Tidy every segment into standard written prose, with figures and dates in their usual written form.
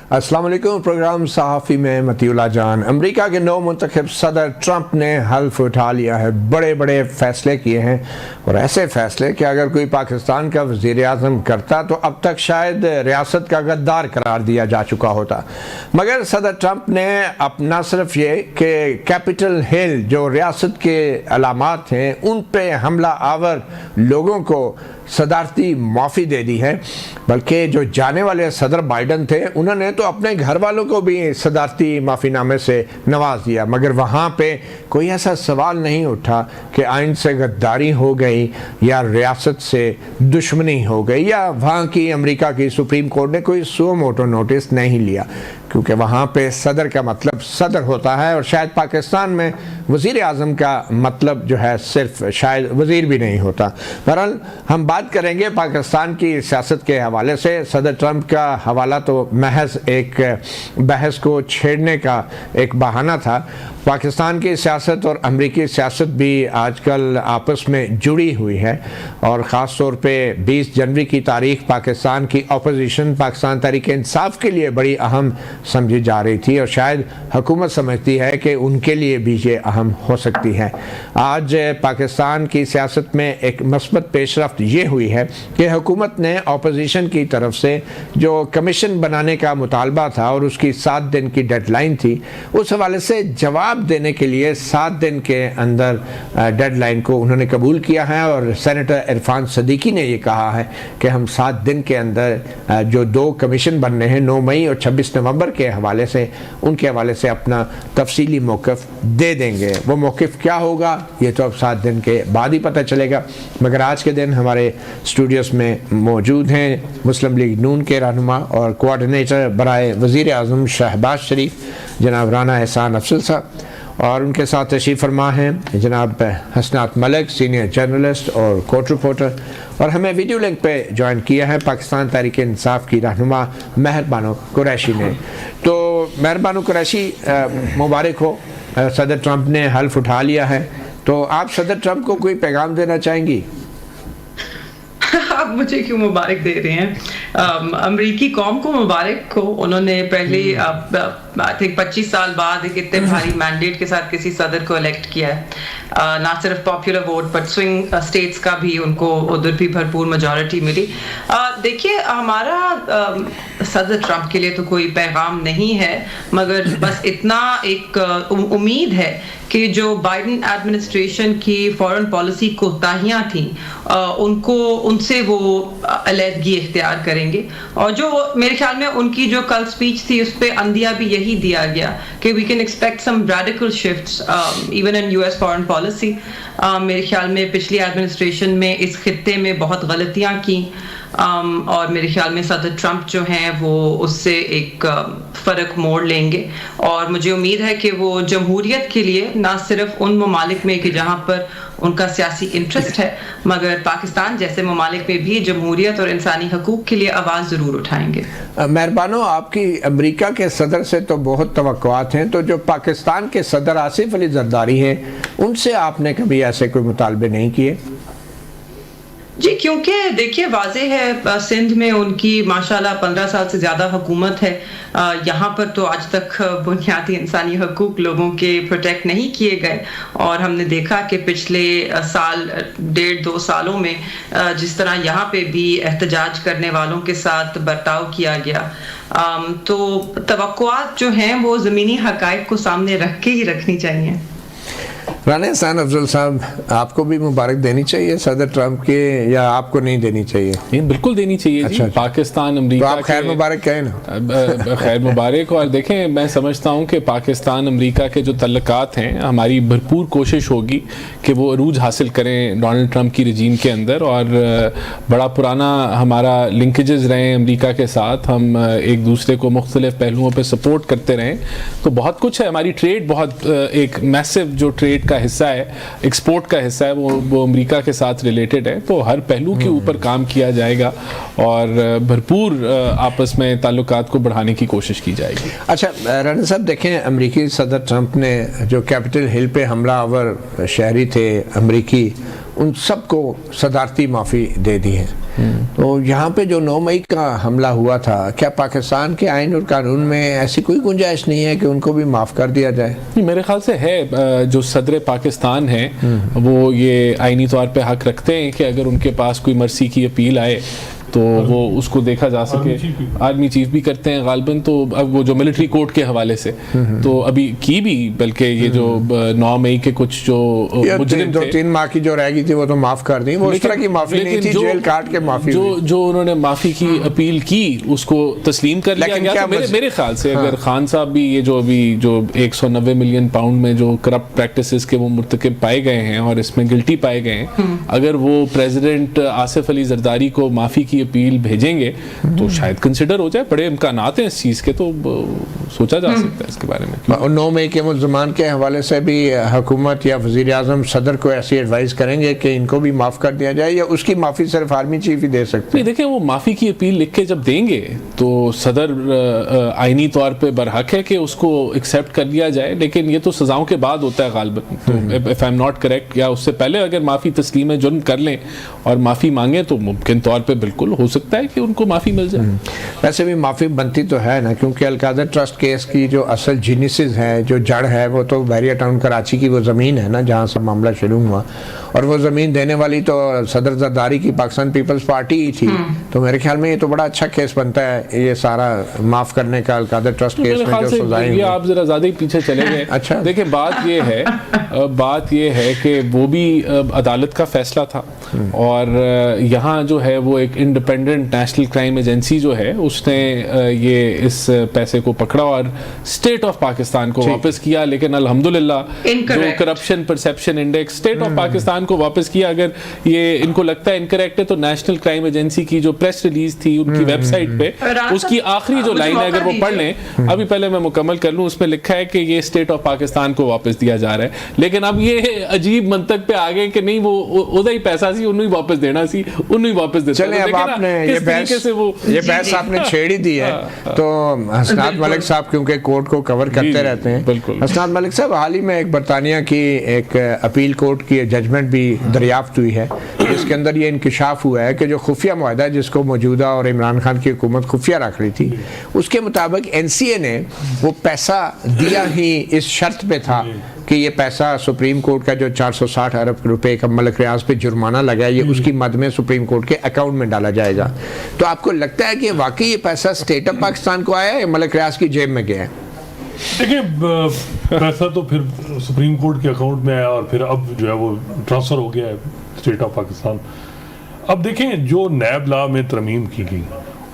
अस्सलाम वालेकुम। प्रोग्राम सहाफ़ी में मतीउल्लाह जान। अमेरिका के नौ मुंतखब सदर ट्रंप ने हल्फ उठा लिया है, बड़े बड़े फ़ैसले किए हैं और ऐसे फ़ैसले कि अगर कोई पाकिस्तान का वज़ीर आज़म करता तो अब तक शायद रियासत का गद्दार करार दिया जा चुका होता। मगर सदर ट्रंप ने अपना सिर्फ ये कि कैपिटल हिल जो रियासत के अलामात हैं उन पे हमला आवर लोगों को सदारती माफ़ी दे दी है, बल्कि जो जाने वाले सदर बाइडन थे उन्होंने तो अपने घर वालों को भी सदारती माफ़ीनामे से नवाज दिया। मगर वहाँ पे कोई ऐसा सवाल नहीं उठा कि आइन से गद्दारी हो गई या रियासत से दुश्मनी हो गई या वहाँ की अमेरिका की सुप्रीम कोर्ट ने कोई सो मोटो नोटिस नहीं लिया, क्योंकि वहाँ पे सदर का मतलब सदर होता है और शायद पाकिस्तान में वज़ीर आज़म का मतलब जो है सिर्फ शायद वज़ीर भी नहीं होता। बहरहाल हम बात करेंगे पाकिस्तान की सियासत के हवाले से। सदर ट्रंप का हवाला तो महज एक बहस को छेड़ने का एक बहाना था। पाकिस्तान की सियासत और अमरीकी सियासत भी आजकल आपस में जुड़ी हुई है और ख़ास तौर पे 20 जनवरी की तारीख पाकिस्तान की अपोजिशन पाकिस्तान तहरीक इंसाफ के लिए बड़ी अहम समझी जा रही थी और शायद हुकूमत समझती है कि उनके लिए भी ये अहम हो सकती है। आज पाकिस्तान की सियासत में एक मस्बत पेशरफ्त ये हुई है कि हुकूमत ने अपोजिशन की तरफ से जो कमीशन बनाने का मुतालबा था और उसकी 7 दिन की डेडलाइन थी, उस हवाले से जवाब देने के लिए 7 दिन के अंदर डेडलाइन को उन्होंने कबूल किया है और सेनेटर इरफान सदीकी ने ये कहा है कि हम 7 दिन के अंदर जो 2 कमीशन बनने हैं 9 मई और 26 नवंबर के हवाले से, उनके हवाले से अपना तफसीली मौक़िफ़ दे देंगे। वो मौक़िफ़ क्या होगा ये तो अब 7 दिन के बाद ही पता चलेगा। मगर आज के दिन हमारे स्टूडियोज़ में मौजूद हैं मुस्लिम लीग नून के रहनुमा और कोऑर्डिनेटर बराए वज़ीर आज़म शहबाज शरीफ जनाब राना एहसान अफसल साहब, और उनके साथ तशरीफ़ फरमा हैं जनाब हसनात मलिक सीनियर जर्नलिस्ट और कोर्ट रिपोर्टर, और हमें वीडियो लिंक पे ज्वाइन किया है पाकिस्तान तहरीक इंसाफ की रहनुमा महर बानो कुरैशी ने। तो महर बानो कुरैशी, मुबारक हो, सदर ट्रंप ने हल्फ उठा लिया है, तो आप सदर ट्रंप को कोई पैगाम देना चाहेंगी? आप मुझे क्यों मुबारक दे रहे हैं? अमरीकी कौम को मुबारक हो, उन्होंने पहले आई थिंक 25 साल बाद एक इतने भारी मैंडेट के साथ किसी सदर को इलेक्ट किया है। ना सिर्फ पॉपुलर वोट पर स्विंग स्टेट्स का भी उनको उधर भी भरपूर मेजॉरिटी मिली। देखिए, हमारा सदर ट्रंप के लिए तो कोई पैगाम नहीं है, मगर बस इतना एक उम्मीद है कि जो बाइडन एडमिनिस्ट्रेशन की फॉरेन पॉलिसी कोताहियां थी उनसे वो अलहदगी इख्तियार करेंगे। और जो मेरे ख्याल में उनकी जो कल स्पीच थी उस पर अंदिया भी यही दिया गया कि we can expect some radical shifts even in US foreign policy. मेरे ख्याल में पिछली एडमिनिस्ट्रेशन में इस खित्ते में बहुत गलतियां की और मेरे ख्याल में सदर ट्रंप जो हैं वो उससे एक फ़र्क मोड़ लेंगे। और मुझे उम्मीद है कि वो जमहूरियत के लिए ना सिर्फ उन ममालिक में कि जहाँ पर उनका सियासी इंटरेस्ट है, मगर पाकिस्तान जैसे ममालिक में भी जमहूरियत और इंसानी हकूक़ के लिए आवाज़ ज़रूर उठाएंगे। मेहरबानो, आपकी अमेरिका के सदर से तो बहुत तवक्कुआत हैं, तो जो पाकिस्तान के सदर आसिफ अली जरदारी हैं उनसे आपने कभी ऐसे कोई मुतालबे नहीं किए? जी, क्योंकि देखिए वाज़े है सिंध में उनकी माशाल्लाह 15 साल से ज़्यादा हुकूमत है। यहाँ पर तो आज तक बुनियादी इंसानी हकूक़ लोगों के प्रोटेक्ट नहीं किए गए और हमने देखा कि पिछले साल 1.5-2 सालों में जिस तरह यहाँ पे भी एहतजाज करने वालों के साथ बर्ताव किया गया, तो तवक्कुआत जो हैं वो ज़मीनी हक़ाइक़ को सामने रख के ही रखनी चाहिए। राना एहसान अफजल साहब, आपको भी मुबारक देनी चाहिए सदर ट्रंप के, या आपको नहीं देनी चाहिए? नहीं, बिल्कुल देनी चाहिए। अच्छा, जी, पाकिस्तान अमेरिका, तो आप खैर मुबारक कहें ना। खैर मुबारक। और देखें, मैं समझता हूँ कि पाकिस्तान अमेरिका के जो तल्लुकात हैं, हमारी भरपूर कोशिश होगी कि वो अरूज हासिल करें डोनाल्ड ट्रंप की रजीम के अंदर, और बड़ा पुराना हमारा लिंकेजेस रहे अमेरिका के साथ, हम एक दूसरे को मुख्तलिफ पहलुओं पर सपोर्ट करते रहें। तो बहुत कुछ है, हमारी ट्रेड बहुत एक मैसिव जो ट्रेड का हिस्सा है, एक्सपोर्ट का हिस्सा है, वो अमेरिका के साथ रिलेटेड है। तो हर पहलू के ऊपर काम किया जाएगा और भरपूर आपस में ताल्लुकात को बढ़ाने की कोशिश की जाएगी। अच्छा राना साहब, देखें, अमेरिकी सदर ट्रंप ने जो कैपिटल हिल पे हमला आवर शहरी थे अमेरिकी, उन सबको सदारती माफ़ी दे दी है। तो यहाँ पे जो 9 मई का हमला हुआ था, क्या पाकिस्तान के आइन और कानून में ऐसी कोई गुंजाइश नहीं है कि उनको भी माफ़ कर दिया जाए? मेरे ख्याल से है, जो सदर पाकिस्तान है वो ये आईनी तौर पे हक रखते हैं कि अगर उनके पास कोई मर्सी की अपील आए तो वो उसको देखा जा सके। आर्मी चीफ भी करते हैं गालिबन, तो अब वो जो मिलिट्री कोर्ट के हवाले से तो अभी की भी, बल्कि ये जो 9 मई के कुछ जो मुजरिम थे, 3 माह की जो रह गई थी वो तो माफ कर दी, वो इस तरह की माफी नहीं थी, जेल काट के माफी जो उन्होंने माफी की अपील की उसको तस्लीम कर लिया गया। तो मेरे ख्याल से अगर खान साहब भी ये जो अभी जो 190 मिलियन पाउंड में जो करप्ट प्रैक्टिसेस के वो मुर्तकिब पाए गए हैं और इसमें गिल्टी पाए गए हैं, अगर वो प्रेसिडेंट आसिफ अली जरदारी को माफी की अपील भेजेंगे तो शायद कंसिडर हो जाए। बड़े इम्कानात हैं इस चीज़ के, तो सोचा जा सकता है इसके बारे में। और 9 मई के मुल्ज़मान के हवाले से भी हुकूमत या वज़ीर आज़म सदर को ऐसी एडवाइस करेंगे कि इनको भी माफ़ कर दिया जाए, या उसकी माफ़ी सिर्फ आर्मी चीफ ही दे सकते हैं? देखें, वो माफ़ी की अपील लिख के जब देंगे तो सदर आइनी तौर पे बरहक है कि उसको एक्सेप्ट कर लिया जाए, लेकिन ये तो सज़ाओं के बाद होता है गालिबन। तो if I am not correct, या उससे पहले अगर माफ़ी तस्लीम जुर्म कर लें और माफ़ी मांगे तो मुमकिन तौर पे बिल्कुल हो सकता है कि उनको माफ़ी मिल जाए। वैसे भी माफ़ी बनती तो है ना, क्योंकि अलकादर ट्रस्ट केस की जो असल जीनिसिस है, जो जड़ है, वो तो बैरिया टाउन कराची की वो ज़मीन है ना जहाँ से मामला शुरू हुआ, और वो ज़मीन देने वाली तो सदर जरदारी की पाकिस्तान पीपल्स पार्टी ही थी। तो मेरे ख्याल में ये तो बड़ा अच्छा केस बनता है ये सारा माफ़ करने का, अलकादर ट्रस्ट केस में जो सजाएं। ये आप ज़रा ज़्यादा ही पीछे चले गए। अच्छा, देखिए बात ये है कि वो भी अदालत का फैसला था, और यहाँ जो है वो एक इंडिपेंडेंट नेशनल क्राइम एजेंसी जो है उसने ये इस पैसे को पकड़ा और स्टेट ऑफ पाकिस्तान को वापस किया। लेकिन अल्हम्दुलिल्लाह जो corruption perception index state of Pakistan को वापस किया, अगर ये इनको लगता है इनकरेक्ट है तो नेशनल क्राइम एजेंसी की जो प्रेस रिलीज थी उनकी वेबसाइट पे उसकी आखिरी जो लाइन है अगर वो पढ़ लें, अभी पहले मैं मुकम्मल कर लूं, उसमें लिखा है कि ये स्टेट ऑफ पाकिस्तान को वापस दिया जा रहा है। लेकिन अब ये अजीब मंतक पे आ गए कि नहीं, वो उदा ही पैसा सी उन्हें वापस देना सी, उन्हें वापस देना। चले अब आपने ये बहस आपने छेड़ ही दी है, तो हसनात मलिक साहब क्योंकि कोर्ट को कवर करते रहते हैं, हसनात मलिक साहब, हाल ही में एक बरतानिया की एक अपील कोर्ट की जजमेंट भी दरियाफ्त हुई है, जिसके अंदर ये इंकिशाफ हुआ है कि जो खुफिया मुआहदा जिसको मौजूदा और इमरान खान की हुकूमत खुफिया रख रही थी, उसके मुताबिक NCA ने वो पैसा दिया ही इस शर्त पे था कि ये पैसा सुप्रीम कोर्ट का जो 460 अरब रुपए का मलिक रियाज पे जुर्माना लगा है, ये उसकी मद में सुप्रीम कोर्ट के अकाउंट में डाला जाएगा। तो आपको लगता है कि वाकई ये पैसा स्टेट ऑफ पाकिस्तान को आया है या मलिक रियाज की जेब में गया है? देखिए, पैसा तो फिर सुप्रीम कोर्ट के अकाउंट में आया और फिर अब जो है वो ट्रांसफ़र हो गया है स्टेट ऑफ पाकिस्तान। अब देखें, जो नैब लॉ में तरमीम की गई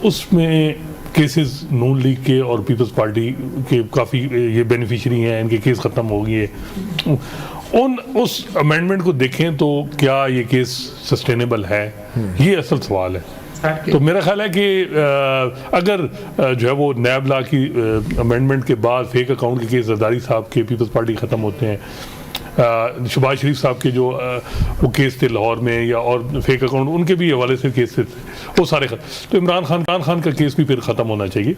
उसमें केसेस नून लीग के और पीपल्स पार्टी के काफ़ी ये बेनिफिशरी हैं, इनके केस ख़त्म हो गए। उस अमेंडमेंट को देखें तो क्या ये केस सस्टेनेबल है, ये असल सवाल है। तो मेरा ख्याल है कि अगर जो है वो नैब लॉ की अमेंडमेंट के बाद फेक अकाउंट के केस जरदारी साहब के पीपल्स पार्टी ख़त्म होते हैं, शहबाज शरीफ साहब के जो वो केस थे लाहौर में या और फेक अकाउंट उनके भी हवाले से केस थे वो सारे खत्म, तो इमरान खान का केस भी फिर ख़त्म होना चाहिए।